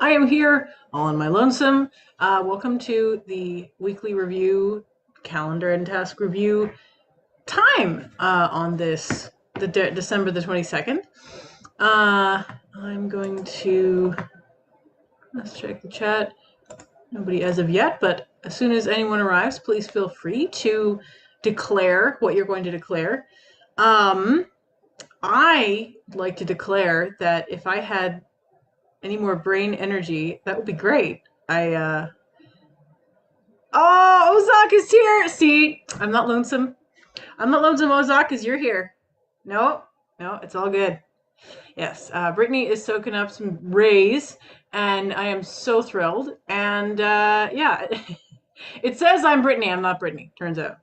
I am here all on my lonesome. Welcome to the weekly review, calendar and task review time on this, December the 22nd. I'm going to, let's check the chat. Nobody as of yet, but as soon as anyone arrives, please feel free to declare what you're going to declare. I like to declare that if I had any more brain energy, that would be great. Oh, Ozak is here. See, I'm not lonesome. I'm not lonesome, Ozak, because you're here. No, it's all good. Yes, Brittany is soaking up some rays, and I am so thrilled. And yeah, it says I'm Brittany. I'm not Brittany, turns out.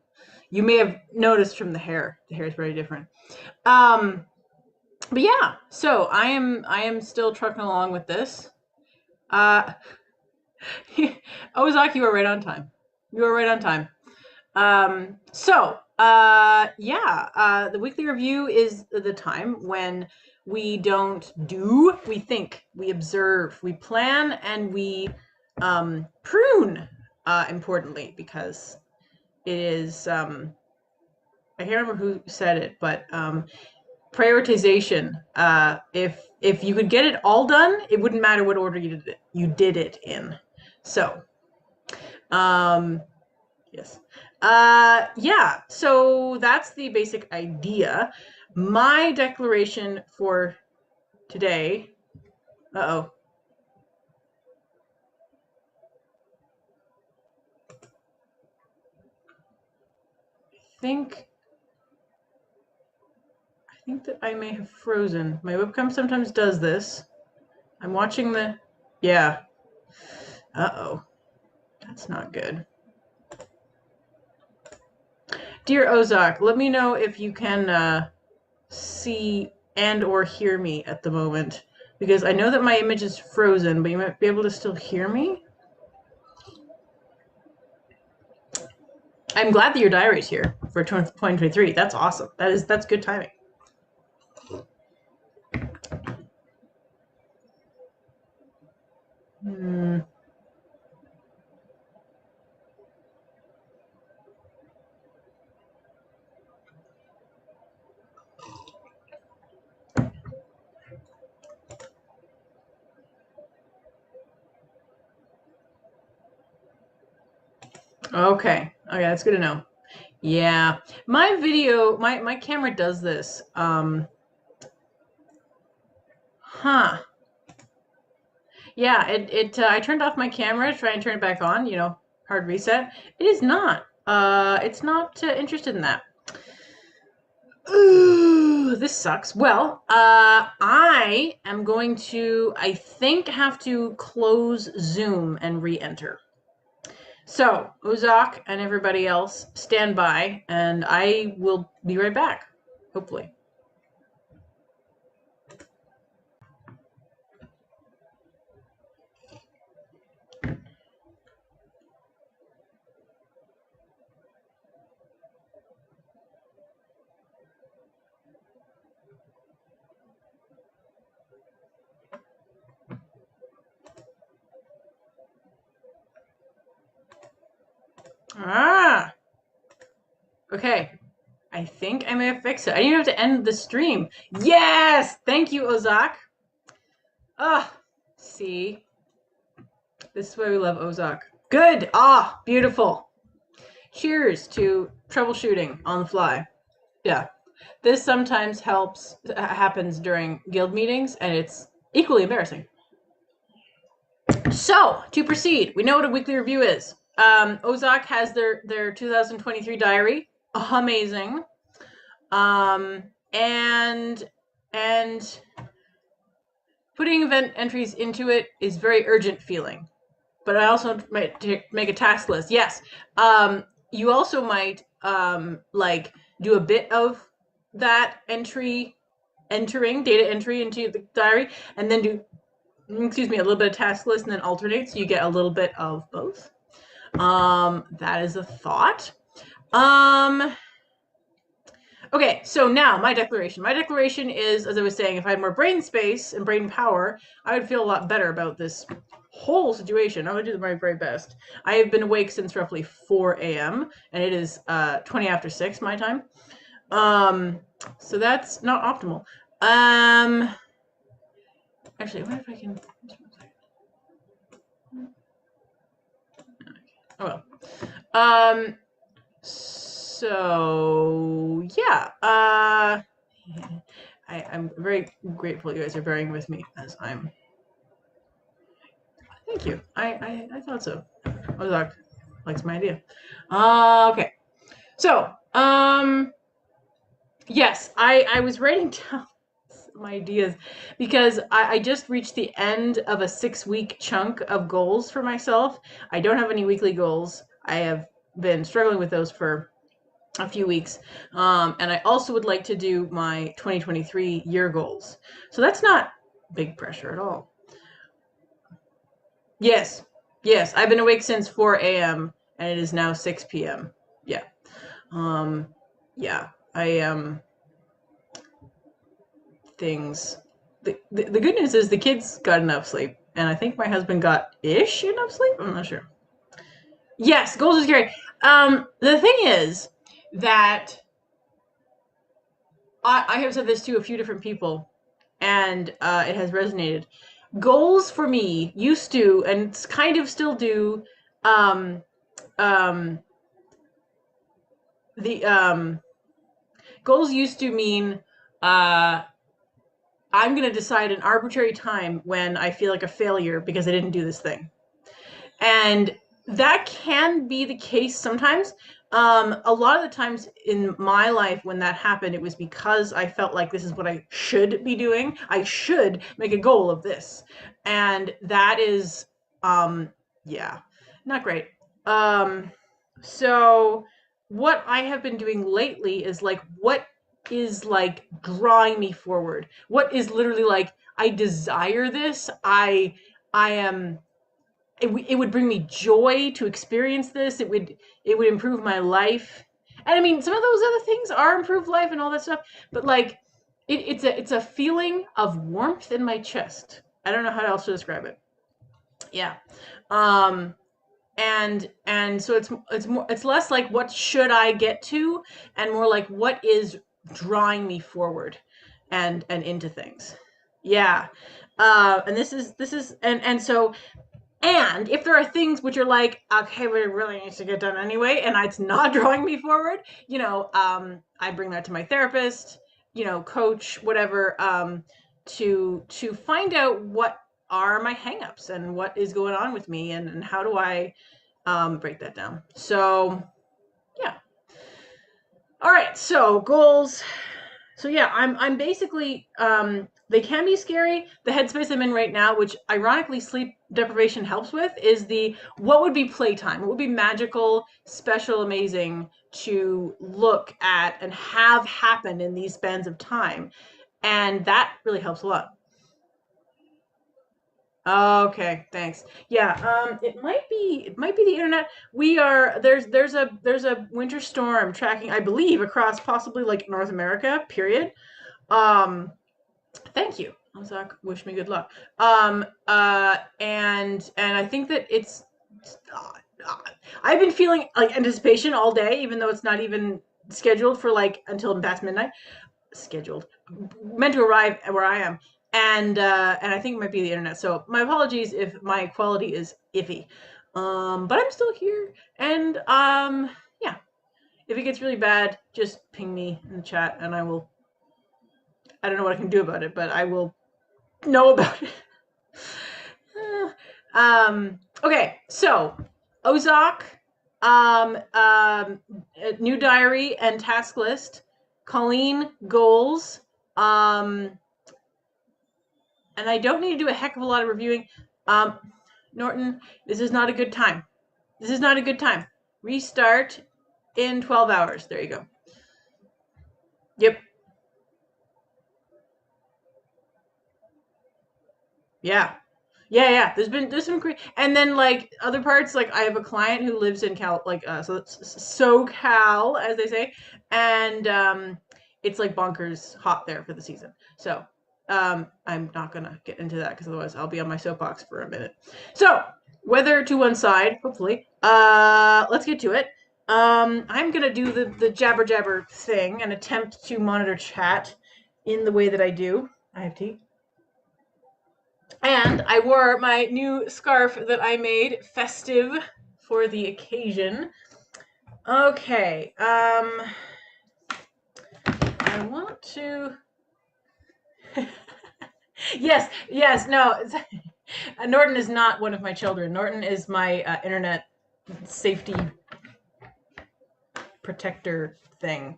You may have noticed from the hair. The hair is very different. But yeah, so I am still trucking along with this. Ozak, you are right on time. You are right on time. The weekly review is the time when we don't do, we think, we observe, we plan, and we prune, importantly, because it is, I can't remember who said it, but prioritization. If you could get it all done, it wouldn't matter what order you did it in. So, yes. Yeah, so that's the basic idea. My declaration for today, I think that I may have frozen. My webcam sometimes does this. I'm watching the, yeah. That's not good. Dear Ozak, let me know if you can see and or hear me at the moment, because I know that my image is frozen, but you might be able to still hear me. I'm glad that your diary's here for 2023. That's awesome. That's good timing. Okay, that's good to know. Yeah, my video, my camera does this. Yeah, I turned off my camera to try and turn it back on, hard reset. It is not. It's not interested in that. Ooh, this sucks. Well, I am going to, I think, have to close Zoom and re-enter. So, Ozak and everybody else, stand by, and I will be right back, hopefully. Okay. I think I may have fixed it. I didn't even have to end the stream. Yes! Thank you, Ozak. See? This is why we love Ozak. Good! Beautiful. Cheers to troubleshooting on the fly. Yeah. This sometimes happens during guild meetings, and it's equally embarrassing. So, to proceed, we know what a weekly review is. Ozak has their 2023 diary. Amazing. And putting event entries into it is very urgent feeling. But I also might make a task list. Yes. You also might like do a bit of that data entry into the diary, and then do, a little bit of task list, and then alternate, so you get a little bit of both. That is a thought. Okay, so now my declaration. My declaration is, as I was saying, if I had more brain space and brain power, I would feel a lot better about this whole situation. I would do my very best. I have been awake since roughly 4 a.m. and it is 20 after 6 my time. So that's not optimal. Actually, I wonder if I can. Oh well. So yeah. I'm very grateful you guys are bearing with me as I'm. Thank you. I thought so. Ozak likes my idea. Okay. So yes, I was writing down some ideas because I just reached the end of a 6-week chunk of goals for myself. I don't have any weekly goals. I have been struggling with those for a few weeks. And I also would like to do my 2023 year goals. So that's not big pressure at all. Yes. Yes. I've been awake since 4 a.m. and it is now 6 p.m. Yeah. Yeah. Things. The good news is the kids got enough sleep. And I think my husband got enough sleep. I'm not sure. Yes. Goals is scary. The thing is that I have said this to a few different people, and it has resonated. Goals for me used to, and kind of still do, um, um, the goals used to mean I'm going to decide an arbitrary time when I feel like a failure because I didn't do this thing. And that can be the case sometimes. A lot of the times in my life when that happened, it was because I felt like this is what I should be doing. I should make a goal of this. And that is, yeah, not great. So what I have been doing lately is like, what is like drawing me forward? What is literally like, I desire this. I am it would bring me joy to experience this. It would improve my life. And I mean, some of those other things are improved life and all that stuff, but like it's a feeling of warmth in my chest. I don't know how else to describe it. Yeah. Um and so it's less like what should I get to and more like what is drawing me forward and into things. Yeah. And this is and so and if there are things which are like, okay, but it really needs to get done anyway, and it's not drawing me forward, I bring that to my therapist, coach, whatever, to find out what are my hangups and what is going on with me and how do I break that down. So yeah. All right. So goals. So yeah, I'm basically they can be scary. The headspace I'm in right now, which ironically sleep deprivation helps with, is the what would be playtime? What would be magical, special, amazing to look at and have happen in these spans of time. And that really helps a lot. Okay, thanks. Yeah, it might be the internet. There's a winter storm tracking, I believe, across possibly like North America, period. Um, Thank you. Zach, wish me good luck. And I think that I've been feeling like anticipation all day, even though it's not even scheduled for like until past midnight. Scheduled, meant to arrive where I am, and I think it might be the internet. So my apologies if my quality is iffy, but I'm still here, and yeah. If it gets really bad, just ping me in the chat, and I will. I don't know what I can do about it, but I will know about it. Okay, so Ozok, new diary and task list, Colleen goals, and I don't need to do a heck of a lot of reviewing. Norton, this is not a good time. This is not a good time. Restart in 12 hours. There you go. Yep. Yeah. Yeah. There's some great, and then like other parts, like I have a client who lives in so it's SoCal, as they say, and it's like bonkers hot there for the season. So I'm not gonna get into that because otherwise I'll be on my soapbox for a minute. So weather to one side, hopefully. Let's get to it. I'm gonna do the jabber jabber thing and attempt to monitor chat in the way that I do. I have tea. And I wore my new scarf that I made festive for the occasion. Okay. I want to. yes, no. Norton is not one of my children. Norton is my internet safety protector thing,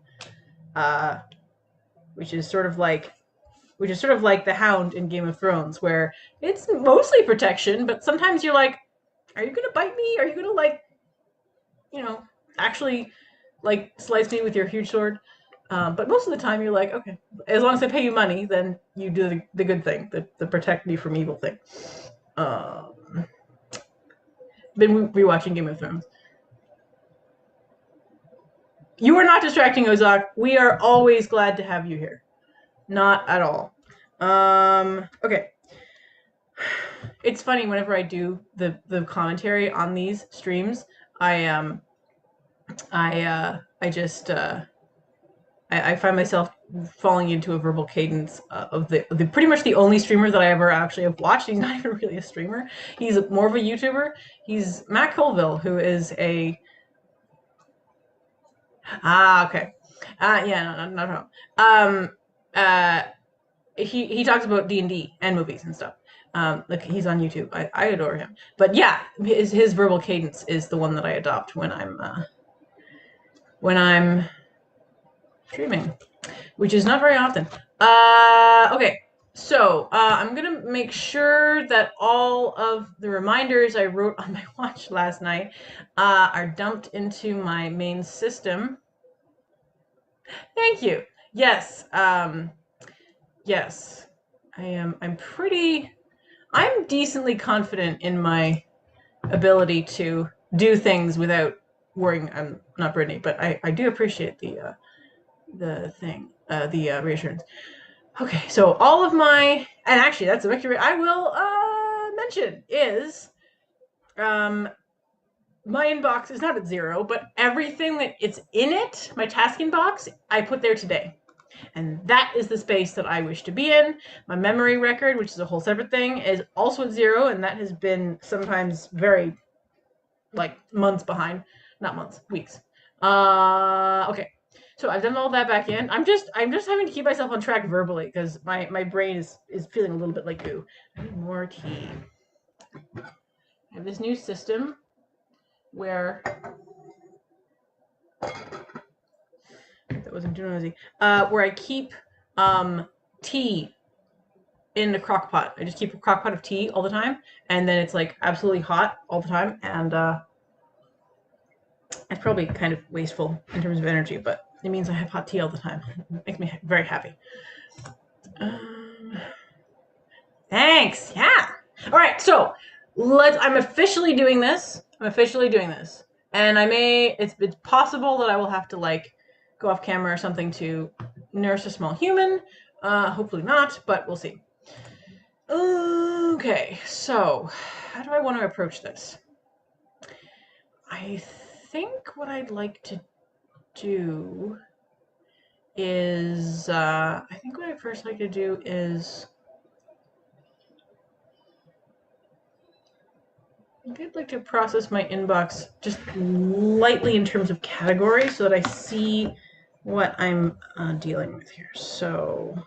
which is sort of like the Hound in Game of Thrones, where it's mostly protection, but sometimes you're like, are you gonna bite me? Are you gonna actually slice me with your huge sword? But most of the time you're like, okay, as long as I pay you money, then you do the good thing, the protect me from evil thing. Been rewatching Game of Thrones. You are not distracting, Ozak. We are always glad to have you here. Not at all. Okay. It's funny whenever I do the commentary on these streams, I find myself falling into a verbal cadence of the pretty much the only streamer that I ever actually have watched. He's not even really a streamer. He's more of a YouTuber. He's Matt Colville, who is a okay. Yeah, no, not at home. He talks about D&D and movies and stuff. Like he's on YouTube. I adore him. But yeah, his verbal cadence is the one that I adopt when I'm streaming, which is not very often. Okay, so I'm gonna make sure that all of the reminders I wrote on my watch last night are dumped into my main system. Thank you. Yes. Yes. I'm decently confident in my ability to do things without worrying. I'm not Brittany, but I do appreciate the reassurance. Okay, so all of my, and actually that's a victory I will mention is my inbox is not at 0, but everything that it's in it, my task inbox, I put there today. And that is the space that I wish to be in. My memory record, which is a whole separate thing, is also at 0, and that has been sometimes very, months behind. Not months, weeks. Okay. So I've done all that back in. I'm just having to keep myself on track verbally because my brain is feeling a little bit like goo. I need more tea. I have this new system where that wasn't too noisy. Where I keep tea in the crock pot. I just keep a crock pot of tea all the time, and then it's like absolutely hot all the time, and it's probably kind of wasteful in terms of energy, but it means I have hot tea all the time. It makes me very happy. Thanks. Yeah. All right. So I'm officially doing this. And it's possible that I will have to go off camera or something to nurse a small human. Hopefully not, but we'll see. Okay. So how do I want to approach this? I think what I'd like to do is, I think what I'd first like to do is, I think I'd like to process my inbox just lightly in terms of category so that I see what I'm dealing with here. So,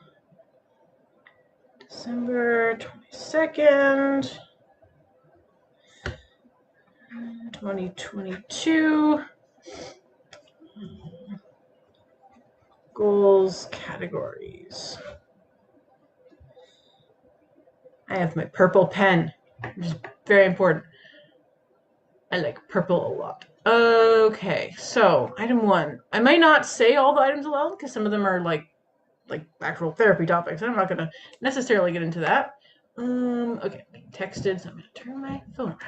December 22nd, 2022. Goals, categories. I have my purple pen, which is very important. I like purple a lot. Okay, so item 1. I might not say all the items aloud because some of them are like actual therapy topics. I'm not going to necessarily get into that. Okay, I'm being texted, so I'm going to turn my phone around.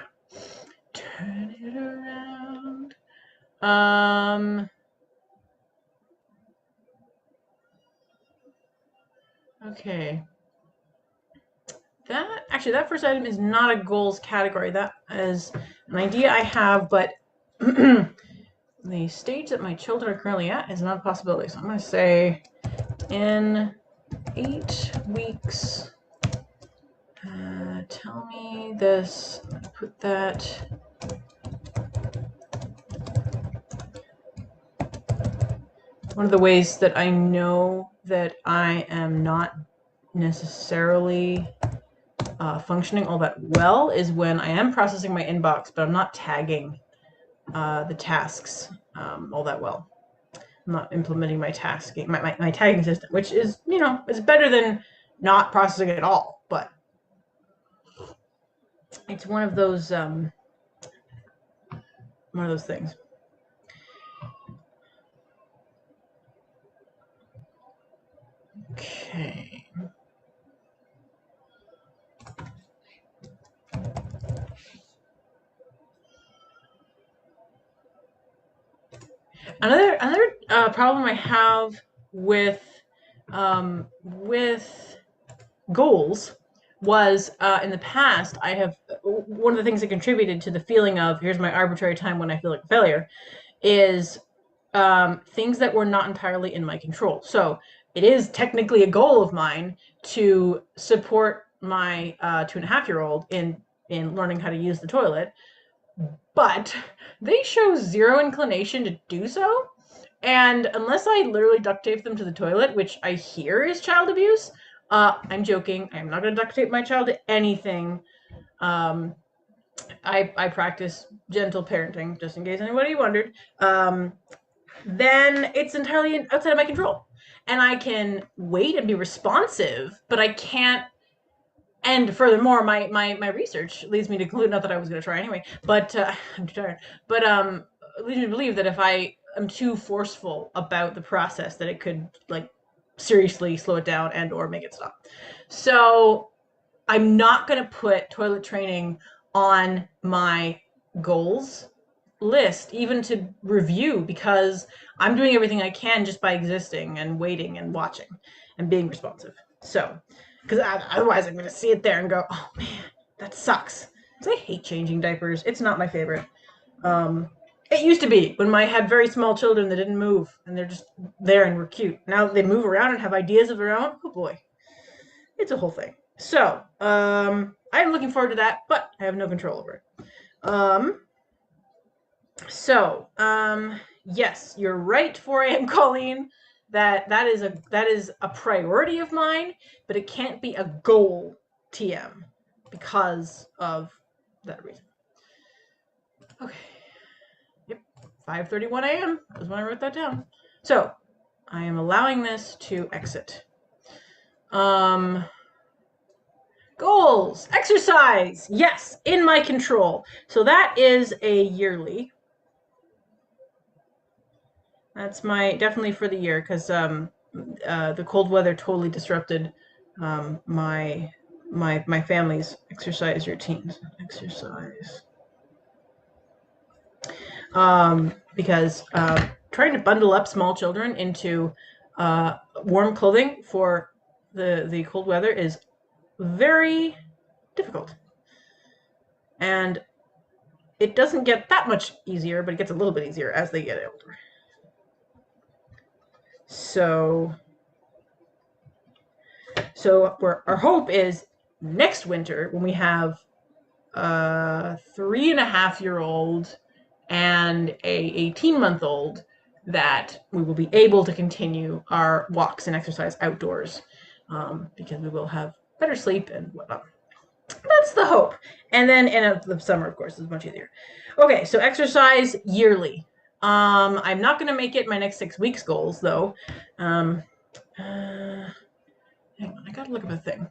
Turn it around. Okay. That first item is not a goals category. That is an idea I have, but the stage that my children are currently at is not a possibility. So I'm going to say in 8 weeks, tell me this. I'm going to put that. One of the ways that I know that I am not necessarily functioning all that well is when I am processing my inbox, but I'm not tagging the tasks all that well. I'm not implementing my tasking, my tagging system, which is, is better than not processing it at all. But it's one of those things. Okay. Another problem I have with goals was in the past I have one of the things that contributed to the feeling of here's my arbitrary time when I feel like a failure is things that were not entirely in my control. So it is technically a goal of mine to support my 2.5-year-old in learning how to use the toilet, but they show zero inclination to do so. And unless I literally duct tape them to the toilet, which I hear is child abuse, I'm joking. I'm not going to duct tape my child to anything. I practice gentle parenting, just in case anybody wondered. Then it's entirely outside of my control. And I can wait and be responsive, but I can't. And furthermore, my research leads me to conclude, not that I was going to try anyway, but I'm too tired. But leads me to believe that if I am too forceful about the process, that it could seriously slow it down and or make it stop. So I'm not going to put toilet training on my goals list, even to review, because I'm doing everything I can just by existing and waiting and watching and being responsive. So, because otherwise I'm going to see it there and go, oh man, that sucks. Because I hate changing diapers. It's not my favorite. It used to be when I had very small children that didn't move and they're just there and were cute. Now they move around and have ideas of their own. Oh boy, it's a whole thing. So, I'm looking forward to that, but I have no control over it. Yes, you're right, 4 a.m. Colleen. That is a priority of mine, but it can't be a goal TM because of that reason. Okay. Yep. 5:31 a.m. That was when I wrote that down. So I am allowing this to exit. Goals, exercise, yes, in my control. So that is a yearly. That's definitely for the year, because the cold weather totally disrupted my family's exercise routines. Exercise. Because trying to bundle up small children into warm clothing for the cold weather is very difficult. And it doesn't get that much easier, but it gets a little bit easier as they get older. So our hope is next winter, when we have a 3.5-year-old and a 18-month-old, that we will be able to continue our walks and exercise outdoors, because we will have better sleep and whatnot. That's the hope. And then in the summer, of course, is much easier. Okay, so exercise yearly. I'm not going to make it my next 6 weeks goals, though. Hang on, I got to look up a thing.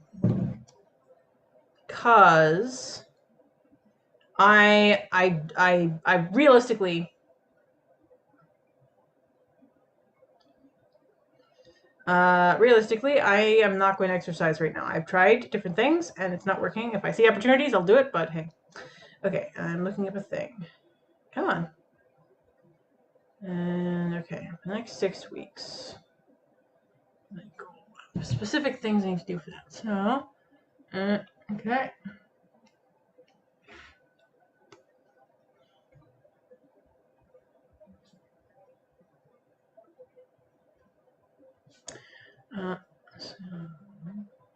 Because I realistically, I am not going to exercise right now. I've tried different things and it's not working. If I see opportunities, I'll do it, but hey. Okay, I'm looking up a thing. Come on. And okay, the next 6 weeks. specific things I need to do for that. So, okay.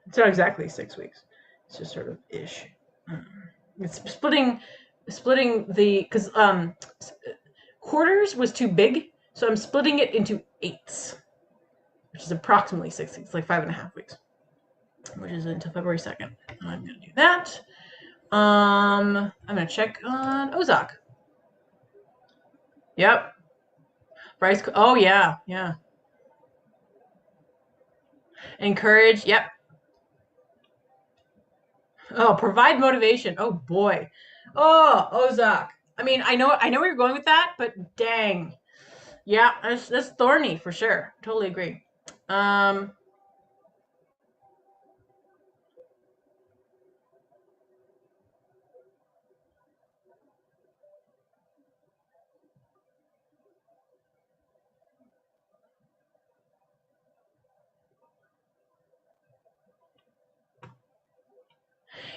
It's not exactly 6 weeks. It's just sort of ish. It's splitting the, because quarters was too big, so I'm splitting it into eighths, which is approximately 6 weeks, like 5.5 weeks, which is until February 2nd. I'm gonna do that. I'm gonna check on Ozok. Yep. Bryce. Oh yeah, yeah. Encourage. Yep. Oh, provide motivation. Oh boy. Oh, Ozok. I mean, I know where you're going with that, but dang. Yeah, that's thorny for sure. Totally agree.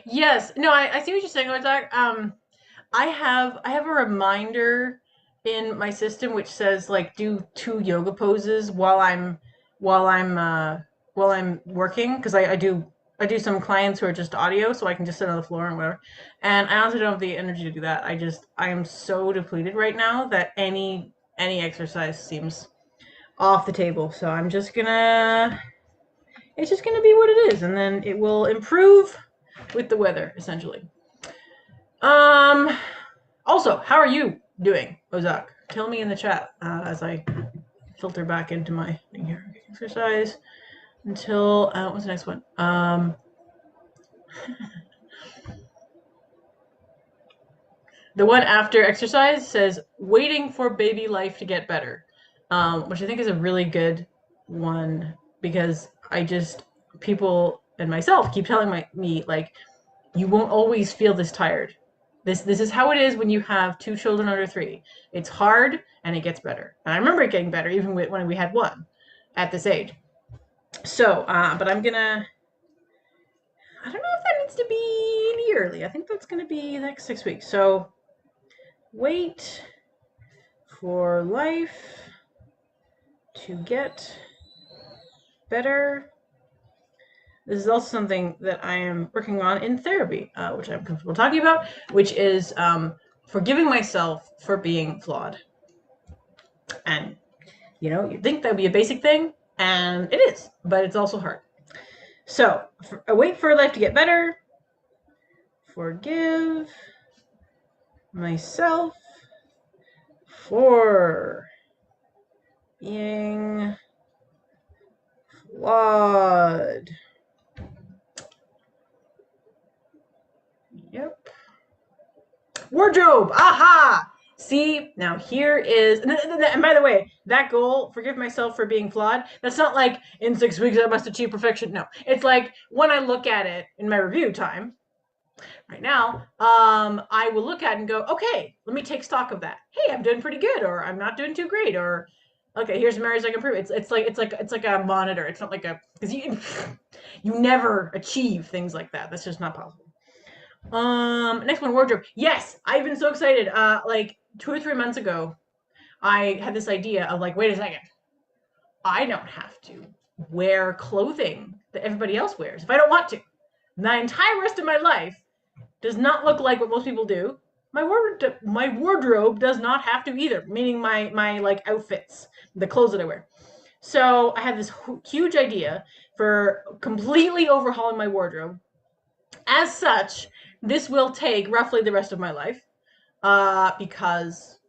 Yes. No, I see what you're saying, Ozok. I have a reminder in my system which says like do 2 yoga poses while I'm uh while I'm working, because I do some clients who are just audio, so I can just sit on the floor and whatever. And I honestly don't have the energy to do that. I am so depleted right now that any exercise seems off the table. So I'm just gonna it's just gonna be what it is, and then it will improve with the weather, essentially. Um Also, how are you doing, Ozak? Tell me in the chat as I filter back into my thing here. Exercise until what's the next one? The one after exercise says waiting for baby life to get better, which I think is a really good one, because people and myself keep telling me like, you won't always feel this tired. This is how it is when you have 2 children under 3. It's hard and it gets better. And I remember it getting better even when we had one at this age. So, but I don't know if that needs to be any early. I think that's going to be the next 6 weeks. So, wait for life to get better. This is also something that I am working on in therapy, which I'm comfortable talking about, which is forgiving myself for being flawed. And, you'd think that would be a basic thing, and it is, but it's also hard. So, wait for life to get better. Forgive myself for being flawed. Yep. Wardrobe. Aha! See, now here is, and by the way, that goal, forgive myself for being flawed, that's not like in 6 weeks I must achieve perfection. No, it's like when I look at it in my review time right now, I will look at it and go, okay, let me take stock of that. Hey, I'm doing pretty good, or I'm not doing too great, or okay, here's some areas I can improve. It's like a monitor. It's not like because you never achieve things like that. That's just not possible. Next one, wardrobe. Yes, I've been so excited. Like 2 or 3 months ago, I had this idea of like, wait a second, I don't have to wear clothing that everybody else wears if I don't want to. My entire rest of my life does not look like what most people do. My wardrobe does not have to either, meaning my like outfits, the clothes that I wear. So I had this huge idea for completely overhauling my wardrobe. As such, this will take roughly the rest of my life, because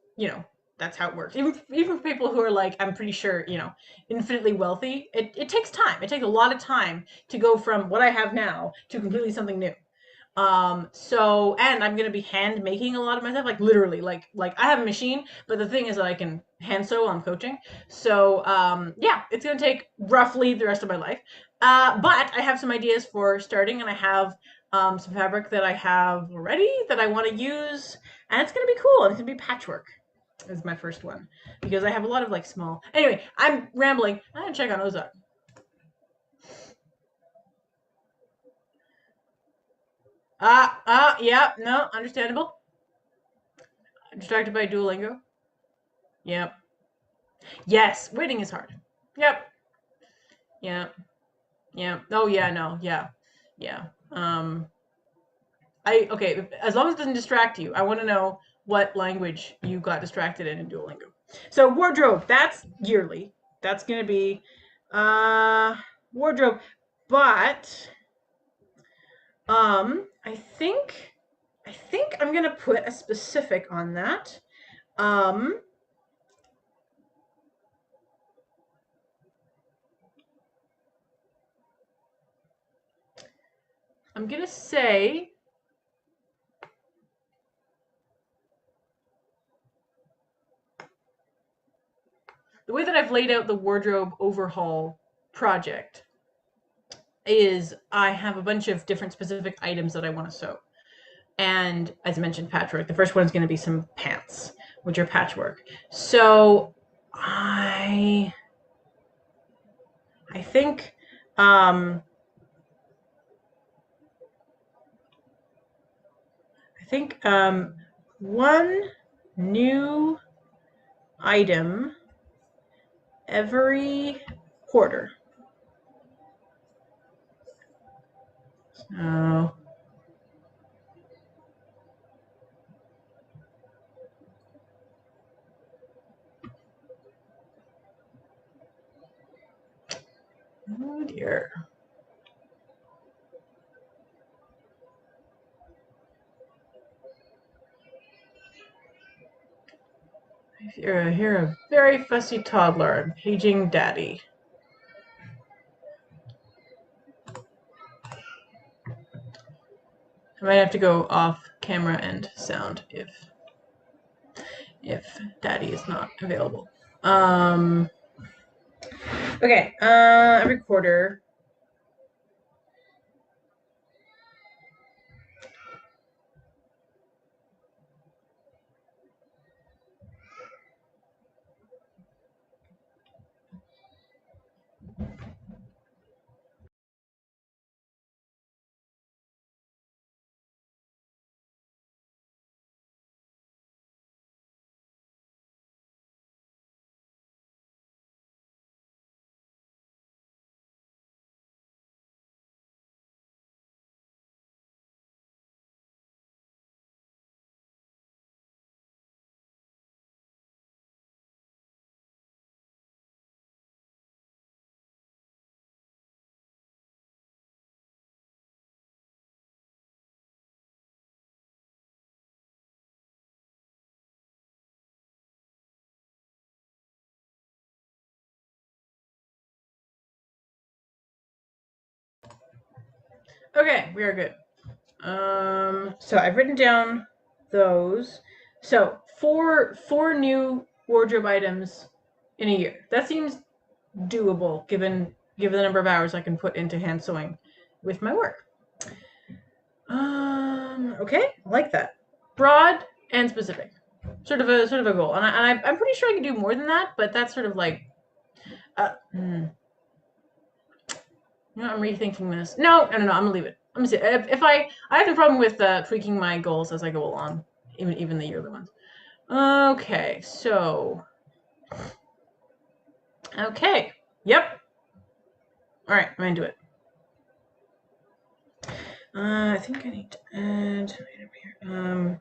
that's how it works. Even for people who are like, I'm pretty sure, infinitely wealthy, it takes time. It takes a lot of time to go from what I have now to completely something new. So, and I'm gonna be hand making a lot of my stuff, like literally, like I have a machine, but the thing is that I can hand sew while I'm coaching. So, yeah, it's gonna take roughly the rest of my life. But I have some ideas for starting, and I have some fabric that I have already that I want to use, and it's gonna be cool. And it's gonna be patchwork. Is my first one, because I have a lot of like small. Anyway, I'm rambling. I'm gonna check on Ozark. Yeah, no, understandable. Distracted by Duolingo. Yep. Yes, waiting is hard. Yep. Yeah. Yeah. Oh yeah, no. Yeah. Yeah. Okay, as long as it doesn't distract you, I want to know what language you got distracted in Duolingo. So wardrobe, that's yearly. That's gonna be uh wardrobe. But I think I'm gonna put a specific on that. Um I'm gonna say the way that I've laid out the wardrobe overhaul project is I have a bunch of different specific items that I want to sew. And as I mentioned, patchwork. The first one is going to be some pants, which are patchwork. So I think um, one new item every quarter. So oh dear. If you're a very fussy toddler, I'm paging daddy. I might have to go off camera and sound if daddy is not available. Okay, every quarter. Okay, we are good. So I've written down those. So four new wardrobe items in a year. That seems doable given the number of hours I can put into hand sewing with my work. Okay, I like that. Broad and specific. Sort of a goal. And I'm pretty sure I can do more than that, but that's sort of like you know, I'm rethinking this. No, I'm gonna leave it. I'm gonna see if I have no problem with tweaking my goals as I go along, even the yearly ones. Okay, so okay, yep. All right, I'm into it. I think I need to add right up here.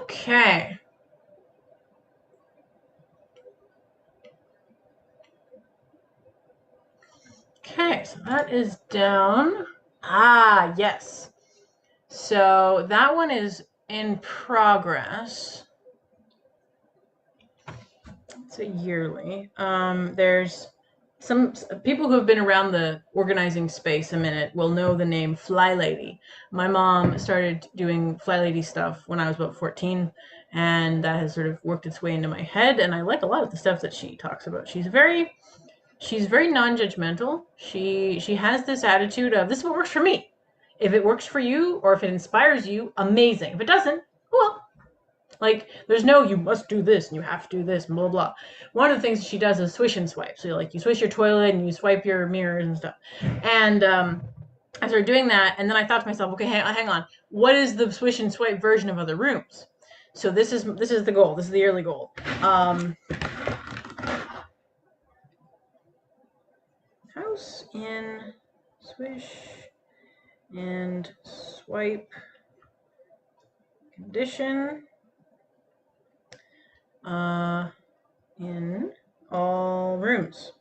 Okay. Okay, so that is down. Ah, yes. So that one is in progress. It's a yearly. There's some people who have been around the organizing space a minute will know the name Fly Lady. My mom started doing Fly Lady stuff when I was about 14, and that has sort of worked its way into my head, and I like a lot of the stuff that she talks about. She's very non-judgmental. She has this attitude of, this is what works for me. If it works for you or if it inspires you, amazing. If it doesn't, well, like, there's no, you must do this and you have to do this and blah, blah. One of the things she does is swish and swipe. So you swish your toilet and you swipe your mirrors and stuff. And I started doing that, and then I thought to myself, okay, hang on. What is the swish and swipe version of other rooms? So this is the goal. This is the yearly goal. House in swish and swipe condition in all rooms.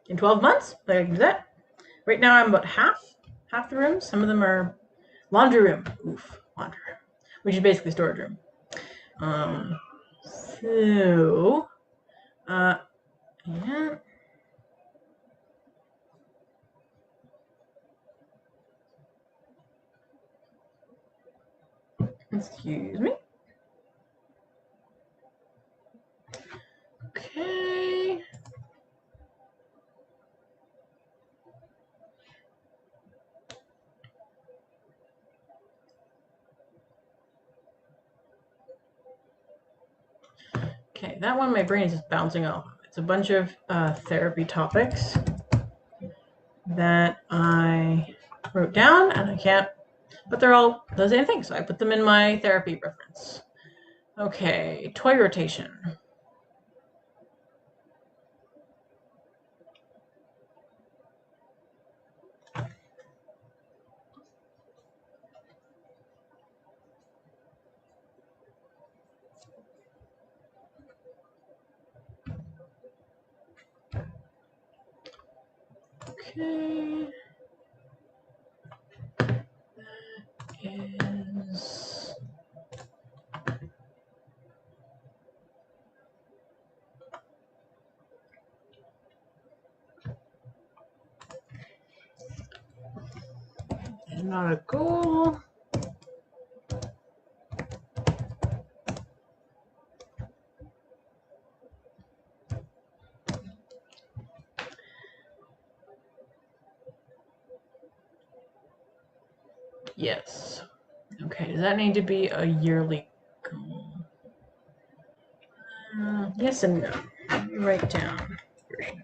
In 12 months, I can do that. Right now I'm about half the rooms. Some of them are laundry room. Oof, laundry room, which is basically storage room. Yeah. Excuse me. Okay. Okay, that one my brain is just bouncing off. It's a bunch of therapy topics that I wrote down, and I can't, but they're all the same thing, so I put them in my therapy reference. Okay, toy rotation. Okay. That is not a goal. Yes. Okay, does that need to be a yearly goal? Yes and no. Let me write down. Okay.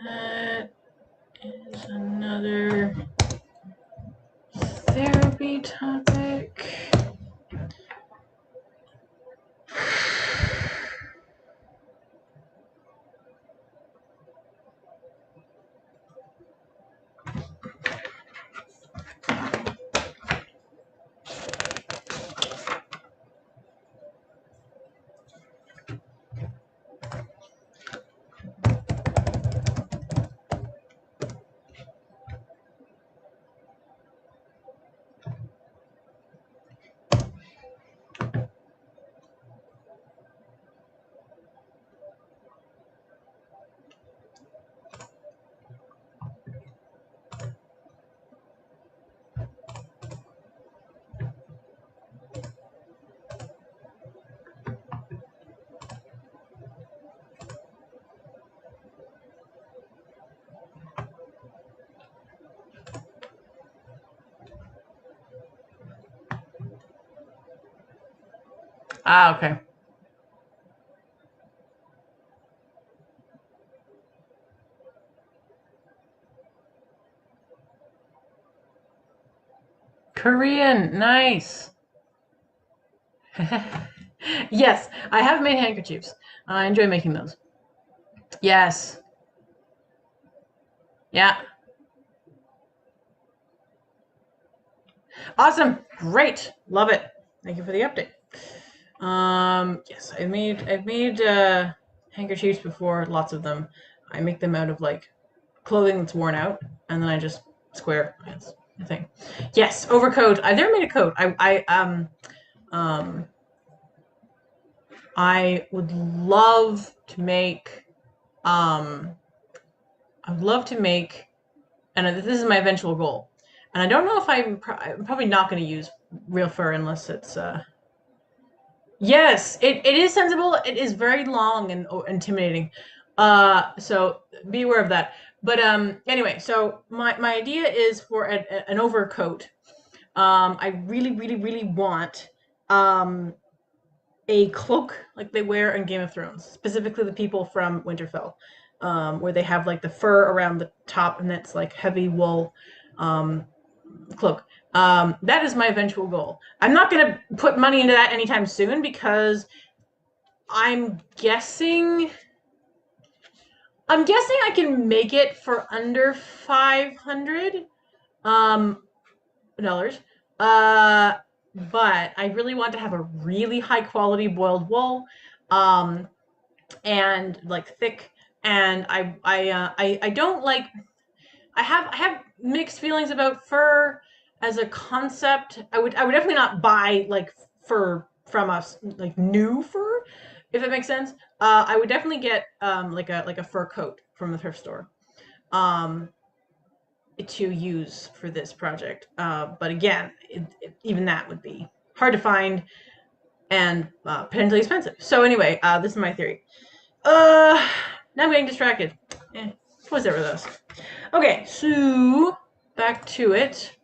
That is another therapy topic. Ah, okay. Korean, nice. Yes, I have made handkerchiefs. I enjoy making those. Yes. Yeah. Awesome. Great. Love it. Thank you for the update. Yes, I've made handkerchiefs before, lots of them. I make them out of like clothing that's worn out, and then I just square. That's the thing. Yes, overcoat. I've never made a coat. Um I would love to make um I would love to make, and this is my eventual goal. And I don't know if I'm probably not going to use real fur unless it's yes, it is sensible. It is very long and intimidating. So be aware of that. But anyway, so my idea is for an overcoat. I really, really, really want a cloak like they wear in Game of Thrones, specifically the people from Winterfell, where they have like the fur around the top and that's like heavy wool cloak. That is my eventual goal. I'm not going to put money into that anytime soon because I'm guessing I can make it for under $500 dollars. But I really want to have a really high quality boiled wool, and like thick. And I don't like. I have mixed feelings about fur as a concept. I would definitely not buy like fur from us, like new fur, if that makes sense. I would definitely get like a fur coat from the thrift store um to use for this project. But again, even that would be hard to find and potentially expensive. So anyway, this is my theory. Now I'm getting distracted. What's ever those? Okay, so back to it.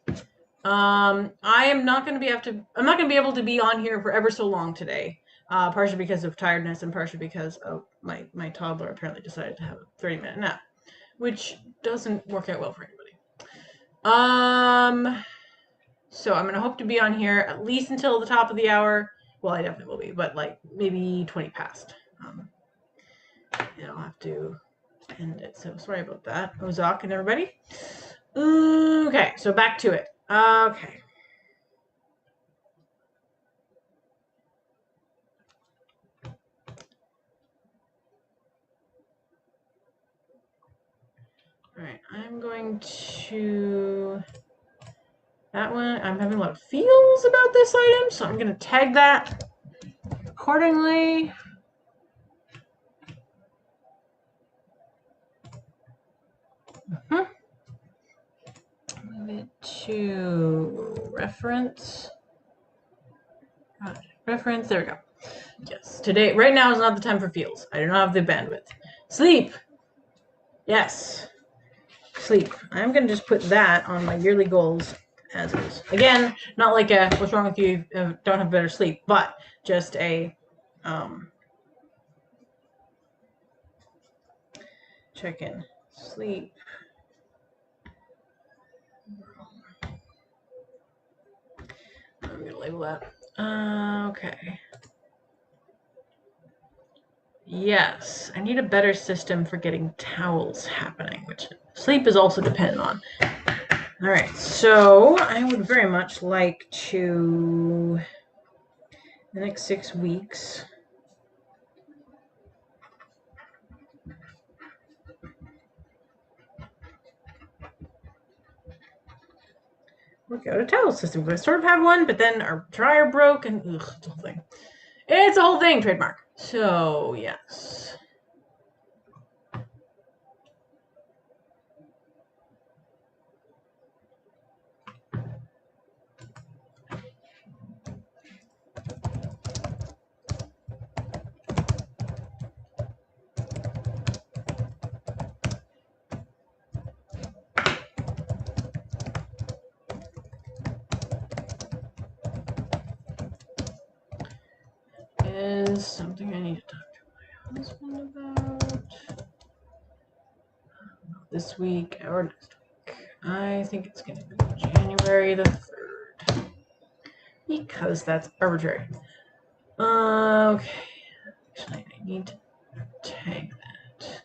I am not going to be I'm not going to be able to be on here for ever so long today. Partially because of tiredness and partially because my toddler apparently decided to have a 30-minute nap, which doesn't work out well for anybody. So I'm gonna hope to be on here at least until the top of the hour. Well, I definitely will be, but like maybe 20 past. And I'll have to end it. So sorry about that, Ozak and everybody. Okay, so back to it. Okay. All right, I'm going to that one. I'm having a lot of feels about this item, so I'm going to tag that accordingly. Move it to reference. Reference. There we go. Yes. Today, right now is not the time for feels. I do not have the bandwidth. Sleep. Yes. Sleep. I'm going to just put that on my yearly goals as is. Again, not like a what's wrong with you don't have better sleep, but just a check in. Sleep. I'm going to label that. Okay. Yes, I need a better system for getting towels happening, which sleep is also dependent on. All right, so I would very much like to, the next 6 weeks, work out a towel system. We sort of have one, but then our dryer broke, and ugh, it's a whole thing. It's a whole thing, trademark. So, yes. is something I need to talk to my husband about this week or next week. I think it's going to be January the 3rd because that's arbitrary. Okay. Actually, I need to tag that.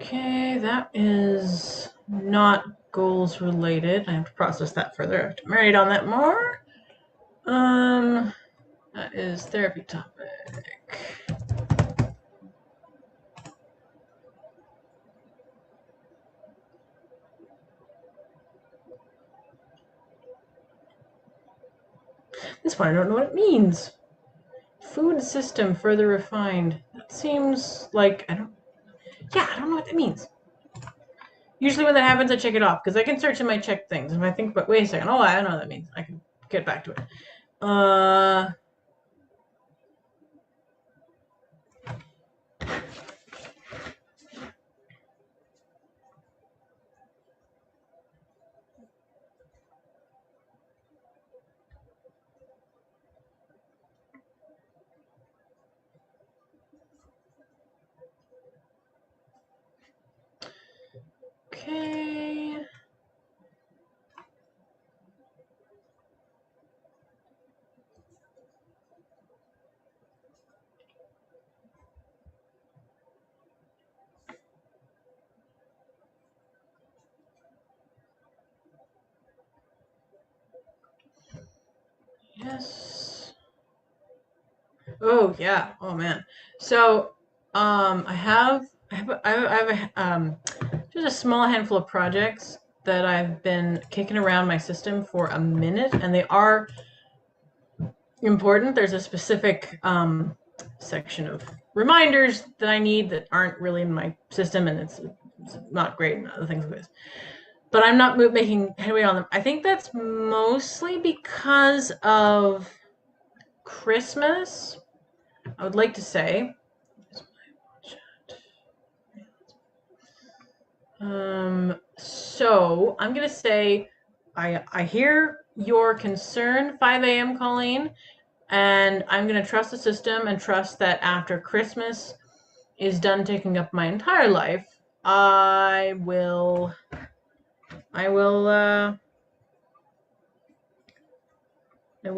Okay, that is not goals related. I have to process that further. I have to marinate on that more. That is therapy topic. This one I don't know what it means. Food system further refined. That seems like I don't know what that means. Usually when that happens, I check it off because I can search in my check things. If I think, but wait a second, oh, I don't know what that means. I can get back to it. Okay. Yes. Oh yeah. Oh man. So I have just a small handful of projects that I've been kicking around my system for a minute, and they are important. There's a specific section of reminders that I need that aren't really in my system, and it's not great and other things like this. But I'm not making headway on them. I think that's mostly because of Christmas. I would like to say. So I'm gonna say I hear your concern, 5 a.m. Colleen, and I'm gonna trust the system and trust that after Christmas is done taking up my entire life, I will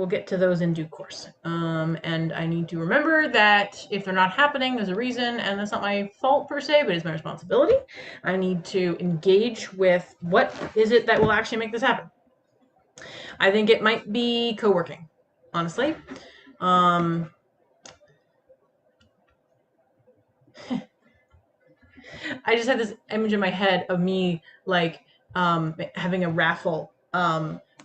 get to those in due course. And I need to remember that if they're not happening, there's a reason, and that's not my fault per se, but it's my responsibility. I need to engage with what is it that will actually make this happen. I think it might be co-working, honestly. I just had this image in my head of me like having a raffle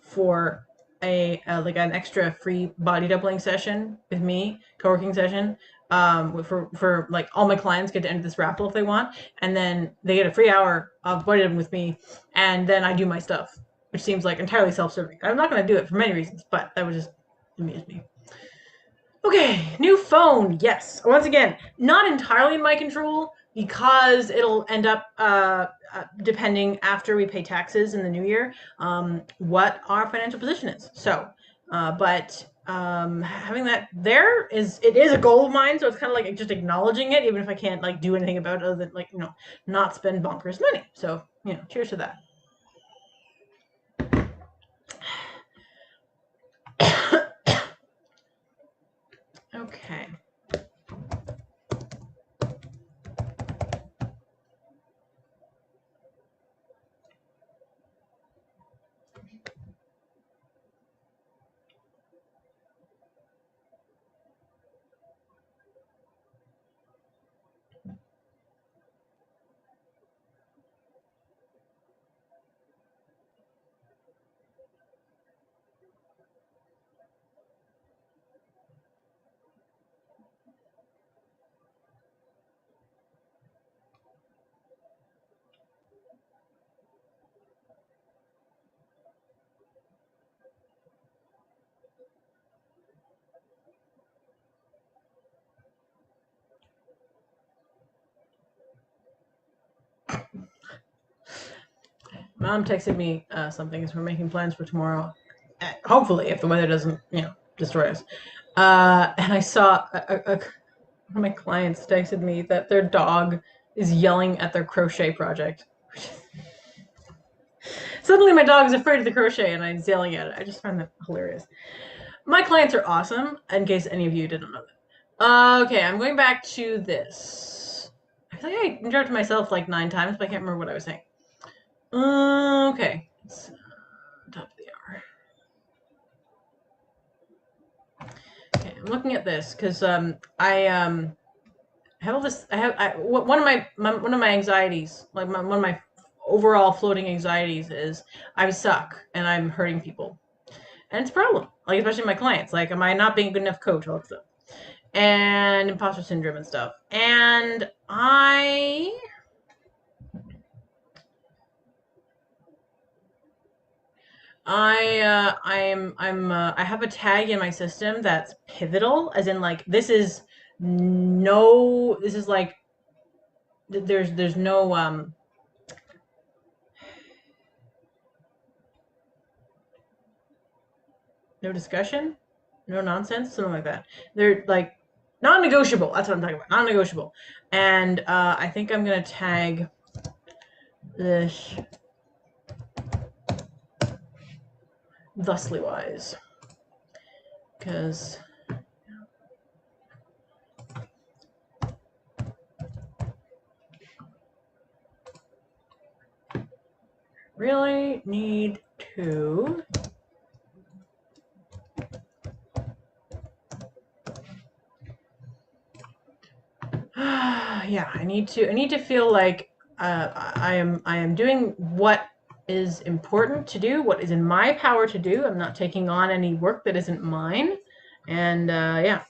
for like an extra free body doubling session with me, co-working session. For like all my clients get to enter this raffle if they want, and then they get a free hour of body doubling with me, and then I do my stuff, which seems like entirely self-serving. I'm not going to do it for many reasons, but that would just amuse me. Okay, new phone. Yes. Once again, not entirely in my control because it'll end up depending after we pay taxes in the new year, what our financial position is. So, but having that there is a goal of mine. So it's kind of like just acknowledging it, even if I can't like do anything about it other than like not spend bonkers money. So cheers to that. Okay. Mom texted me something as we're making plans for tomorrow. Hopefully, if the weather doesn't, destroy us. And I saw one of my clients texted me that their dog is yelling at their crochet project. Suddenly, my dog is afraid of the crochet, and I'm yelling at it. I just find that hilarious. My clients are awesome, in case any of you didn't know that. Okay, I'm going back to this. I feel like I interrupted myself like 9 times, but I can't remember what I was saying. Okay. It's top of the hour. Okay, I'm looking at this because I have all this. One of my anxieties, like one of my overall floating anxieties, is I suck and I'm hurting people, and it's a problem. Like especially my clients. Like, am I not being a good enough coach? All that stuff, and imposter syndrome and stuff. And I have a tag in my system that's pivotal, as in like this is like there's no no discussion, no nonsense, something like that. They're like non-negotiable. That's what I'm talking about. Non-negotiable. And I think I'm gonna tag this thusly wise, because really need to yeah, I need to feel like I am doing what is important to do, what is in my power to do. I'm not taking on any work that isn't mine. And yeah.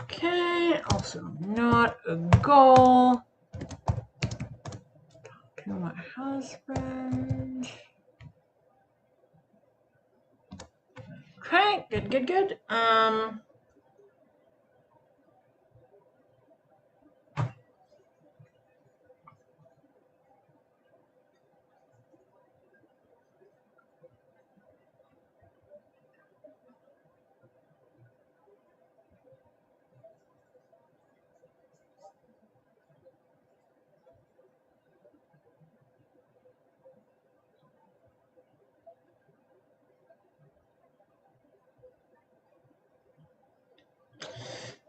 Okay, also not a goal. To my husband. Okay, good.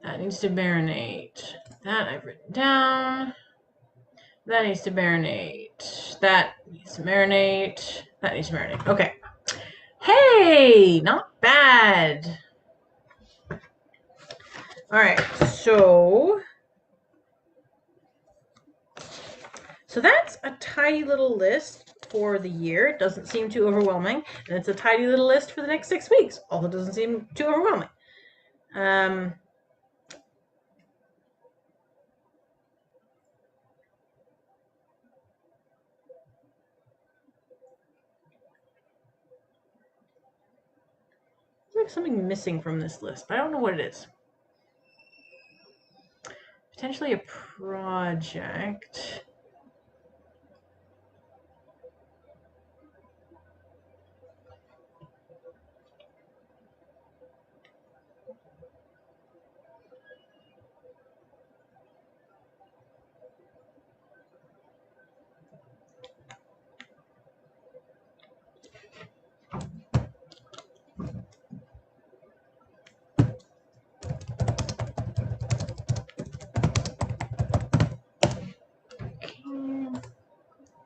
That needs to marinate. That I've written down. That needs to marinate. That needs to marinate. That needs to marinate. Okay. Hey, not bad. All right, so that's a tiny little list for the year. It doesn't seem too overwhelming, and it's a tiny little list for the next 6 weeks. Also, doesn't seem too overwhelming. There's like something missing from this list, but I don't know what it is. Potentially a project.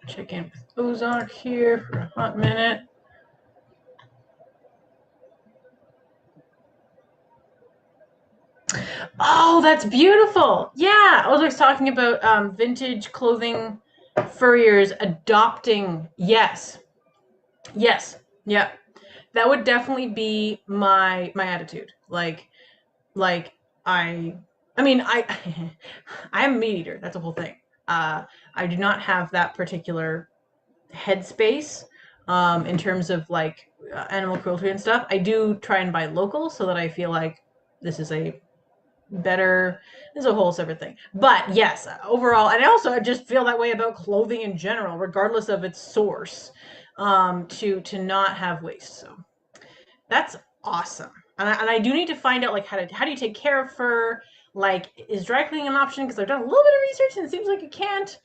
Check in with Ozark here for a hot minute. Oh, that's beautiful. Yeah, Ozark's talking about vintage clothing furriers adopting. Yes. Yeah. That would definitely be my attitude. Like I I mean, I'm a meat eater. That's the whole thing. I do not have that particular headspace in terms of like animal cruelty and stuff. I do try and buy local so that I feel like this is a better, this is a whole separate thing. But yes, overall, and I also just feel that way about clothing in general, regardless of its source, to not have waste. So that's awesome. And I do need to find out like how do you take care of fur? Like, is dry cleaning an option? Because I've done a little bit of research and it seems like you can't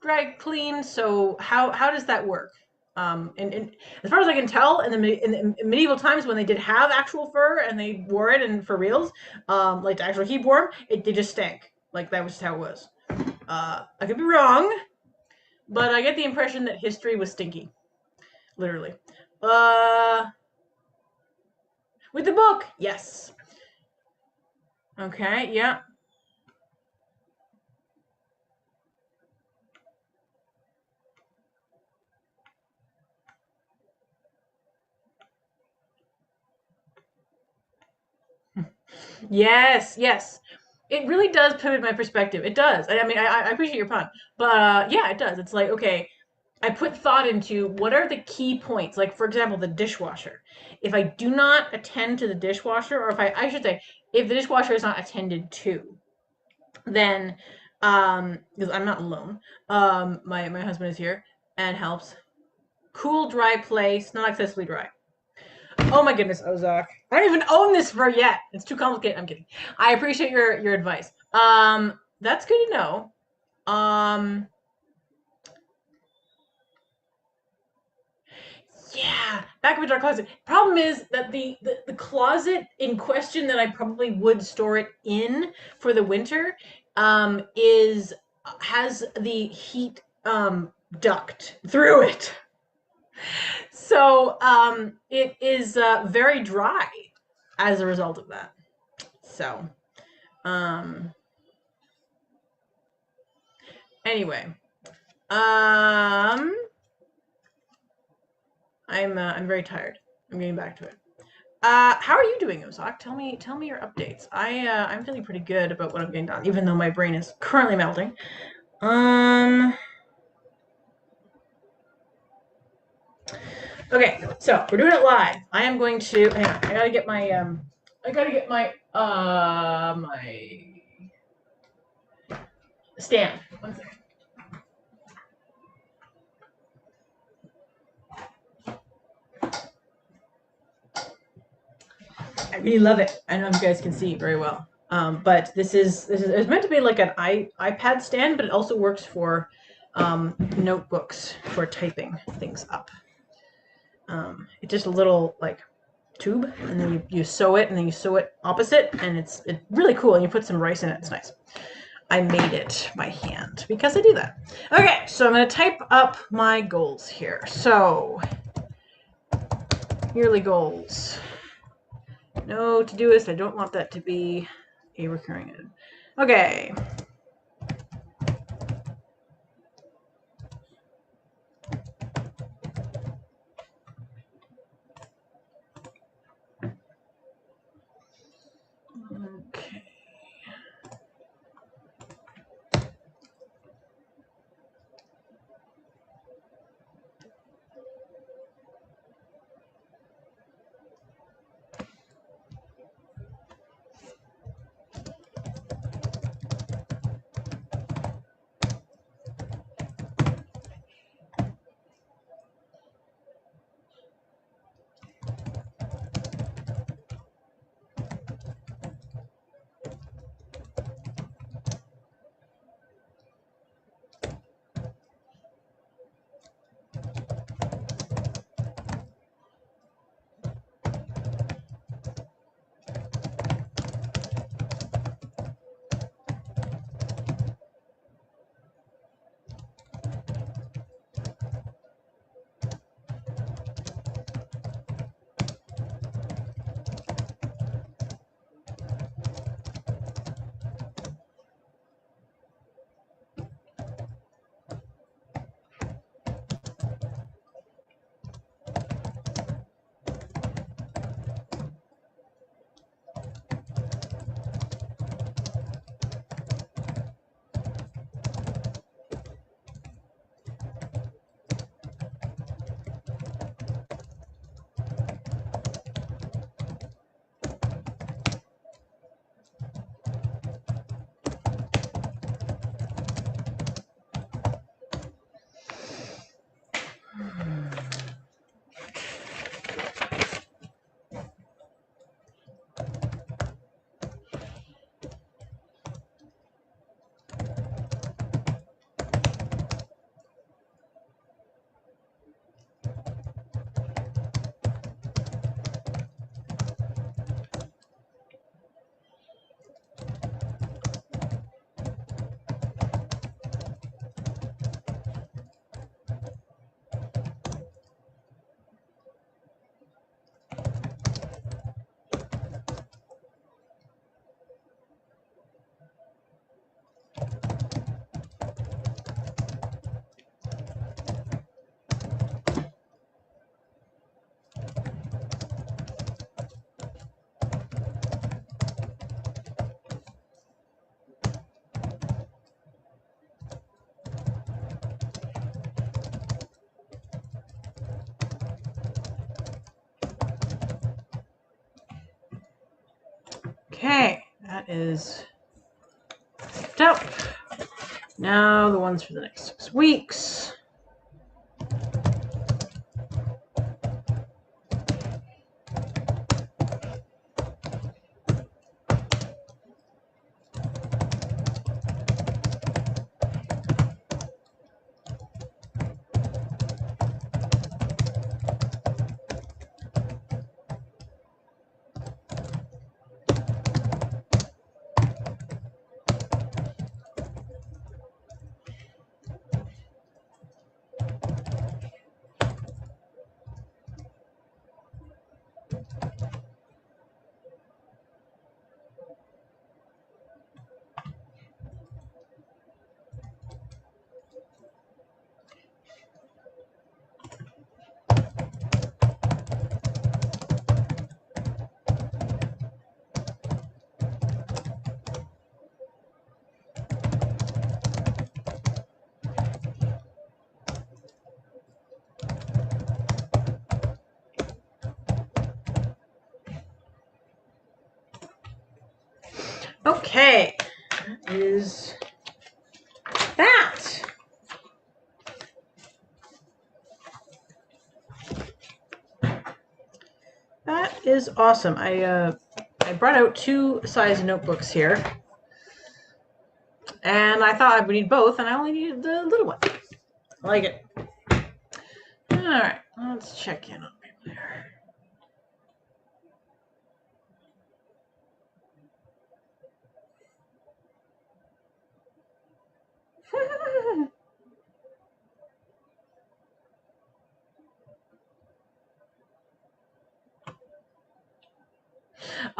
dry clean. So how does that work? And as far as I can tell, in medieval times when they did have actual fur and they wore it and for reals, like to actually keep warm, they just stank. Like that was just how it was. I could be wrong, but I get the impression that history was stinky, literally. With the book, yes. Okay, yeah. Yes, yes. It really does pivot my perspective. It does. I mean, I appreciate your pun, but yeah, it does. It's like, okay, I put thought into what are the key points. Like, for example, the dishwasher. If I do not attend to the dishwasher, or if I should say, if the dishwasher is not attended to, then because I'm not alone, my husband is here and helps. Cool, dry place, not excessively dry. Oh my goodness, Ozark. I don't even own this fur yet. It's too complicated. I'm kidding. I appreciate your advice. That's good to know. Yeah, back of a dark closet. Problem is that the closet in question that I probably would store it in for the winter is has the heat duct through it. So it is very dry as a result of that. So um anyway, I'm very tired. I'm getting back to it. How are you doing, Ozak? Tell me your updates. I'm feeling pretty good about what I'm getting done, even though my brain is currently melting. Um okay, so we're doing it live. I am going to hang on, I gotta get my stand. One second. I really love it. I don't know if you guys can see very well. But this is it's meant to be like an iPad stand, but it also works for notebooks for typing things up. It's just a little like tube, and then you sew it, and then you sew it opposite, and it's really cool. And you put some rice in it. It's nice. I made it by hand because I do that. Okay, so I'm going to type up my goals here. So, yearly goals. No to-doist. I don't want that to be a recurring item. Okay. Okay. Okay, that is picked up. Now the ones for the next 6 weeks. Okay, that is that. That is awesome. I brought out 2 size notebooks here, and I thought I would need both, and I only needed the little one. I like it. All right, let's check in on people here.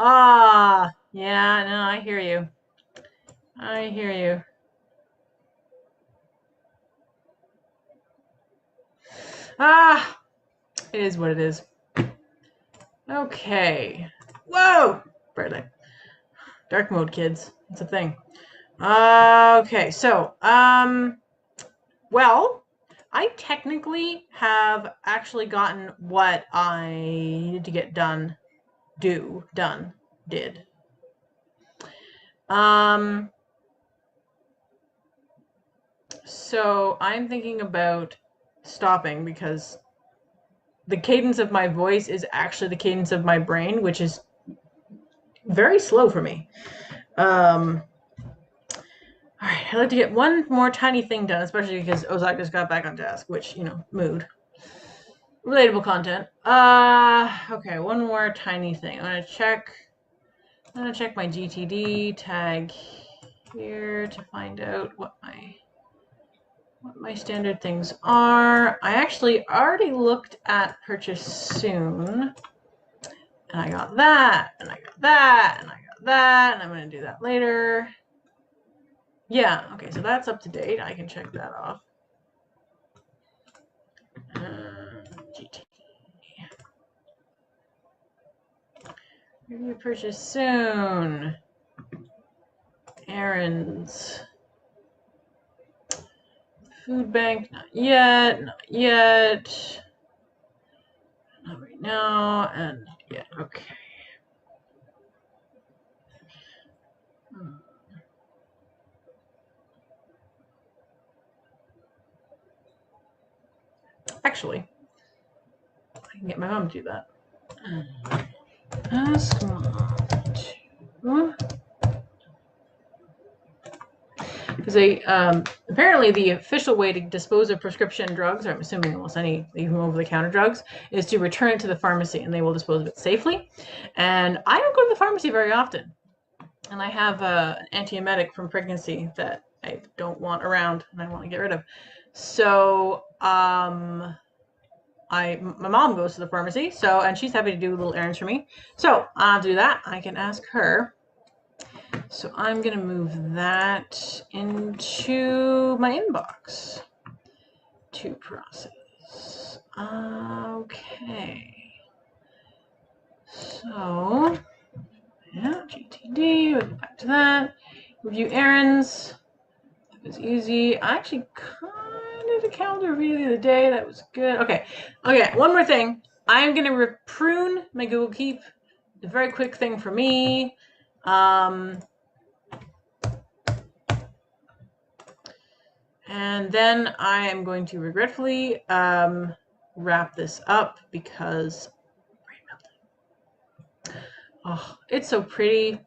Ah, yeah, no, I hear you. I hear you. Ah, it is what it is. Okay. Whoa! Bright light. Dark mode, kids. It's a thing. Okay, so, well, I technically have actually gotten what I needed to get done, did. So I'm thinking about stopping because the cadence of my voice is actually the cadence of my brain, which is very slow for me. All right, I'd like to get one more tiny thing done, especially because Ozak just got back on task, which, you know, mood. Relatable content. Okay, one more tiny thing. I'm gonna check my GTD tag here to find out what my standard things are. I actually already looked at purchase soon, and I got that, and I got that, and I got that, and I'm gonna do that later. Yeah, okay, so that's up to date. I can check that off. GTD. Review purchase soon. Errands. Food bank, not yet, not yet. Not right now, and yeah, okay. Actually, I can get my mom to do that. Ask mom to. Because they apparently the official way to dispose of prescription drugs, or I'm assuming almost any even over-the-counter drugs, is to return it to the pharmacy and they will dispose of it safely. And I don't go to the pharmacy very often, and I have an antiemetic from pregnancy that I don't want around and I want to get rid of. So my mom goes to the pharmacy, and she's happy to do little errands for me. So I'll do that. I can ask her. So I'm going to move that into my inbox to process. Okay. So, yeah, GTD, we'll get back to that. Review errands. That was easy. I actually kind of did a calendar review the other day. That was good. Okay. Okay, one more thing. I'm going to prune my Google Keep. A very quick thing for me. And then I am going to regretfully wrap this up because it's so pretty.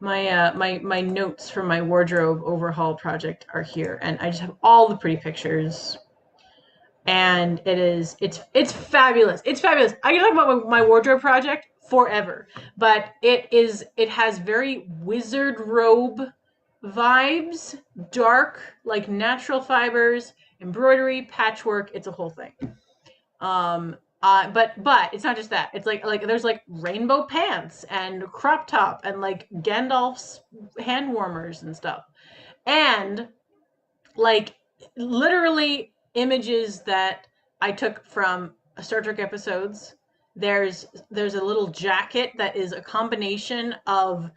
My notes from my wardrobe overhaul project are here, and I just have all the pretty pictures. And it's fabulous. It's fabulous. I can talk about my wardrobe project forever, but it has very wizard robe vibes, dark, like natural fibers, embroidery, patchwork. It's a whole thing. But it's not just that. It's like there's like rainbow pants and crop top and like Gandalf's hand warmers and stuff, and like literally images that I took from Star Trek episodes. There's a little jacket that is a combination of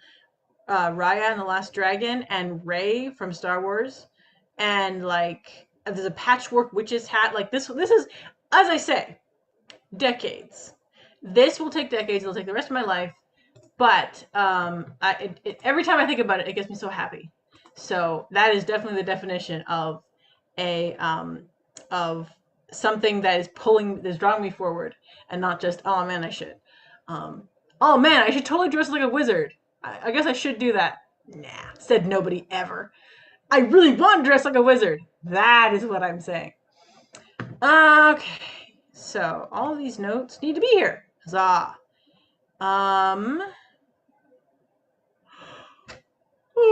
Raya and the Last Dragon and Rey from Star Wars, and like there's a patchwork witch's hat. Like this is, as I say, decades. This will take decades. It'll take the rest of my life. But every time I think about it, it gets me so happy. So that is definitely the definition of of something that is drawing me forward, and not just, oh man, I should. Oh man, I should totally dress like a wizard. I guess I should do that. Nah, said nobody ever. I really want to dress like a wizard. That is what I'm saying. Okay, so all of these notes need to be here. Huzzah. Oh,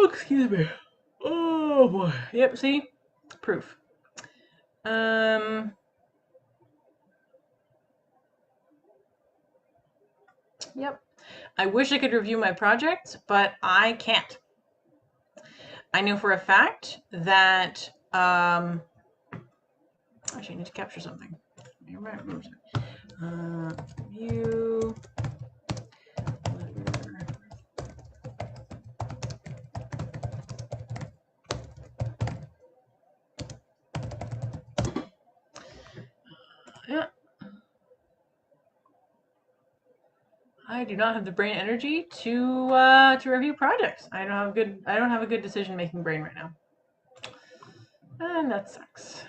excuse me. Oh boy. Yep, see? Proof. Yep. I wish I could review my project, but I can't. I know for a fact that actually I need to capture something. Review. Yeah. I do not have the brain energy to review projects. I don't have a good decision making brain right now, and that sucks.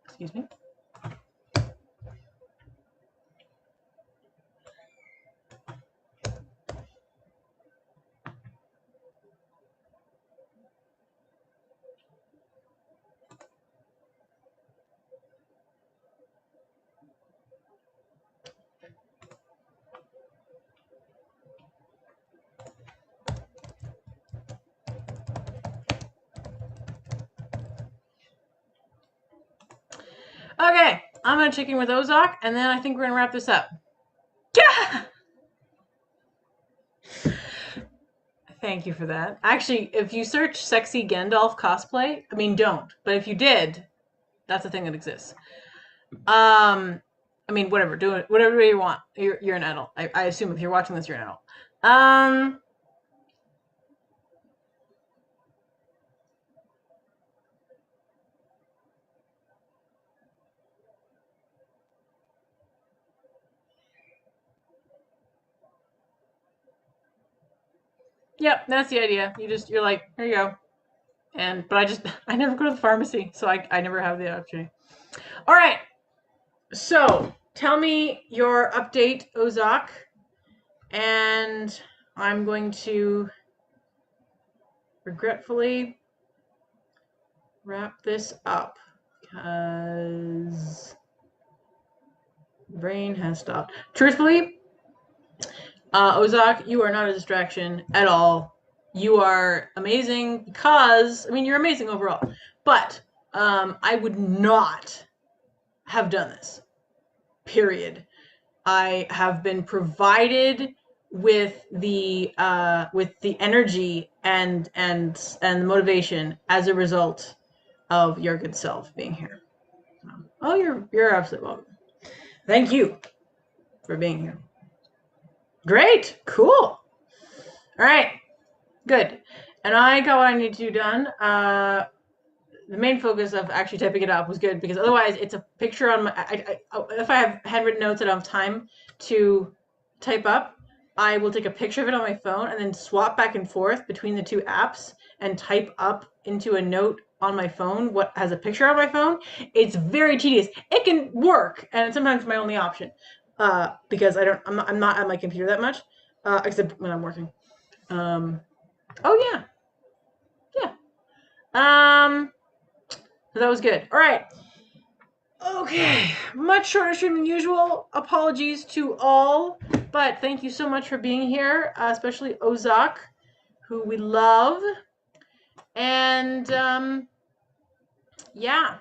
Excuse me. Okay, I'm gonna check in with Ozok, and then I think we're gonna wrap this up. Yeah! Thank you for that. Actually, if you search sexy Gandalf cosplay, I mean, don't, but if you did, that's a thing that exists. I mean, whatever, do it, whatever you want. You're an adult. I assume if you're watching this, you're an adult. Yep, that's the idea. You're like, here you go. But I never go to the pharmacy, so I never have the opportunity. All right. So tell me your update, Ozok, and I'm going to regretfully wrap this up because the brain has stopped. Truthfully, Ozok, you are not a distraction at all. You are amazing because, I mean, you're amazing overall. But I would not have done this. Period. I have been provided with the energy and the motivation as a result of your good self being here. Oh, you're absolutely welcome. Thank you for being here. Great, cool. All right, good. And I got what I need to do done. the main focus of actually typing it up was good, because otherwise it's a picture on my, if I have handwritten notes and I don't have time to type up, I will take a picture of it on my phone and then swap back and forth between the two apps and type up into a note on my phone what has a picture on my phone. It's very tedious. It can work, and it's sometimes my only option, because I'm not at my computer that much, except when I'm working. Oh yeah, yeah. So that was good. All right. Okay, much shorter stream than usual. Apologies to all, but thank you so much for being here, especially Ozak, who we love. And yeah,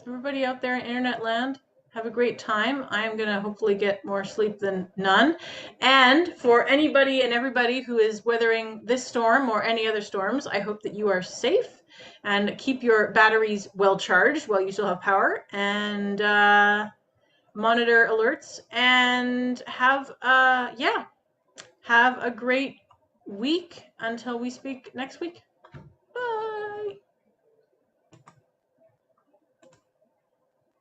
everybody out there in internet land, have a great time. I am going to hopefully get more sleep than none. And for anybody and everybody who is weathering this storm or any other storms, I hope that you are safe and keep your batteries well charged while you still have power, and monitor alerts, and have a great week until we speak next week.